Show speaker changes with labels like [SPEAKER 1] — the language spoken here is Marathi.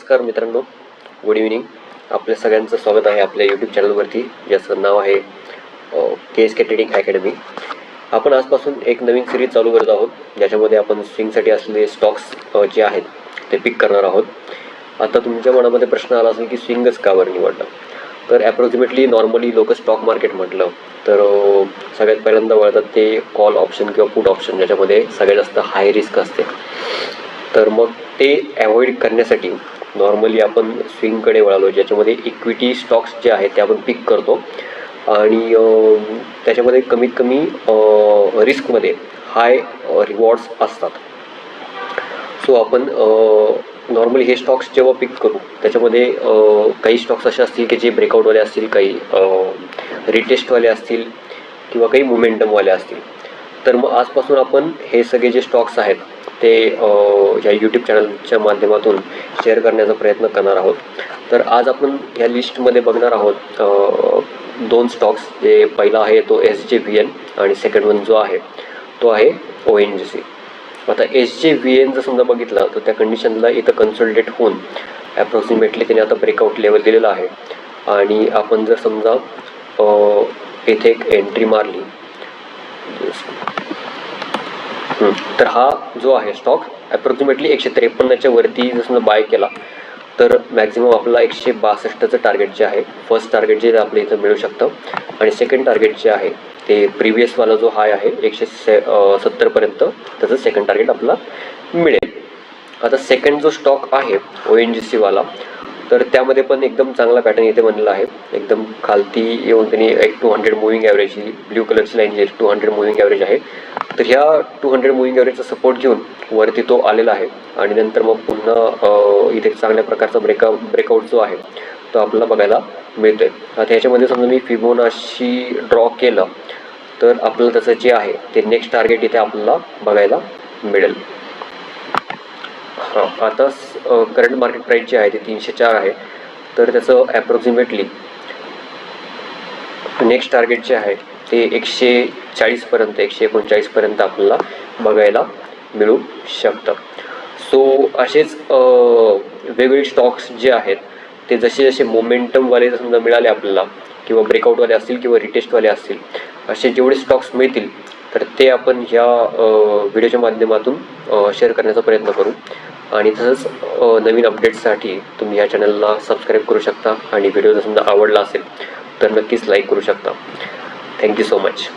[SPEAKER 1] नमस्कार मित्रांनो, गुड इव्हिनिंग. आपल्या सगळ्यांचं स्वागत आहे आपल्या यूट्यूब चॅनलवरती, ज्याचं नाव आहे KSK ट्रेडिंग अकॅडमी. आपण आजपासून एक नवीन सिरीज चालू करत आहोत, ज्याच्यामध्ये आपण स्विंगसाठी असलेले स्टॉक्स जे आहेत ते पिक करणार आहोत. आता तुमच्या मनामध्ये प्रश्न आला असेल की स्विंगच का बरं निवडलं. तर ॲप्रॉक्सिमेटली नॉर्मली लोक स्टॉक मार्केट म्हटलं तर सगळ्यात पहिल्यांदा वळतात ते कॉल ऑप्शन किंवा पुट ऑप्शन, ज्याच्यामध्ये सगळ्यात जास्त हाय रिस्क असते. तर मग ते अवॉइड करण्यासाठी नॉर्मली आपण स्विंगकडे वळालो, ज्याच्यामध्ये इक्विटी स्टॉक्स जे आहेत ते आपण पिक करतो आणि त्याच्यामध्ये कमीत कमी रिस्कमध्ये हाय रिवॉर्ड्स असतात. सो आपण नॉर्मली हे स्टॉक्स जेव्हा पिक करू त्याच्यामध्ये काही स्टॉक्स असे असतील की जे ब्रेकआउटवाले असतील, काही रिटेस्टवाले असतील किंवा काही मोमेंटमवाले असतील. तर मग आजपासून आपण हे सगळे जे स्टॉक्स आहेत ते या यूट्यूब चॅनलच्या माध्यमातून शेअर करण्याचा प्रयत्न करणार आहोत. तर आज आपण ह्या लिस्टमध्ये बघणार आहोत दोन स्टॉक्स. जे पहिला आहे तो SJVN आणि सेकंड वन जो आहे तो आहे ONGC. आता SJVN जर समजा बघितलं तर त्या कंडिशनला इथं कन्सोलिडेट होऊन ॲप्रॉक्सिमेटली त्याने आता ब्रेकआउट लेवल दिलेलं आहे. आणि आपण जर समजा इथे एक एंट्री मारली तर हा जो आहे स्टॉक ॲप्रॉक्सिमेटली 153च्या वरती जर समजा बाय केला तर मॅक्झिमम आपला 162चं टार्गेट जे आहे, फर्स्ट टार्गेट जे आपलं इथं मिळू शकतं. आणि सेकंड टार्गेट जे आहे ते प्रिव्हियसवाला जो हाय आहे 170पर्यंत, त्याचं सेकंड टार्गेट आपला मिळेल. आता सेकंड जो स्टॉक आहे ONGCवाला, तर त्यामध्ये पण एकदम चांगला पॅटर्न इथे बनलेला आहे. एकदम खालती येऊन त्यांनी एक 200 मुव्हिंग ॲव्हरेज, ही ब्ल्यू कलरची लाईन जी 200 मुव्हिंग ॲव्हरेज आहे, तर ह्या 200 मुव्हिंग ॲव्हरेजचा सपोर्ट घेऊन वरती तो आलेला आहे. आणि नंतर मग पुन्हा इथे चांगल्या प्रकारचा ब्रेकआउट जो आहे तो आपल्याला बघायला मिळतोय. आता ह्याच्यामध्ये समजा मी फिबोनाची ड्रॉ केलं तर आपल्याला त्याचं जे आहे ते नेक्स्ट टार्गेट इथे आपल्याला बघायला मिळेल. आता करंट मार्केट प्राईस जे आहे ते 304 आहे, तर त्याचं ॲप्रॉक्सिमेटली नेक्स्ट टार्गेट जे आहे ते 140पर्यंत, 139पर्यंत आपल्याला बघायला मिळू शकतं. सो असेच वेगवेगळे स्टॉक्स जे आहेत ते जसे जसे मोमेंटमवाले समजा मिळाले आपल्याला, किंवा ब्रेकआउटवाले असतील किंवा रिटेस्टवाले असतील, असे जेवढे स्टॉक्स मिळतील तर ते आपण ह्या व्हिडिओच्या माध्यमातून शेअर करण्याचा प्रयत्न करू. आणि तसंच नवीन अपडेट्ससाठी तुम्ही या चॅनलला सबस्क्राईब करू शकता आणि व्हिडिओ जर समजा आवडला असेल तर नक्कीच लाईक करू शकता. Thank you so much.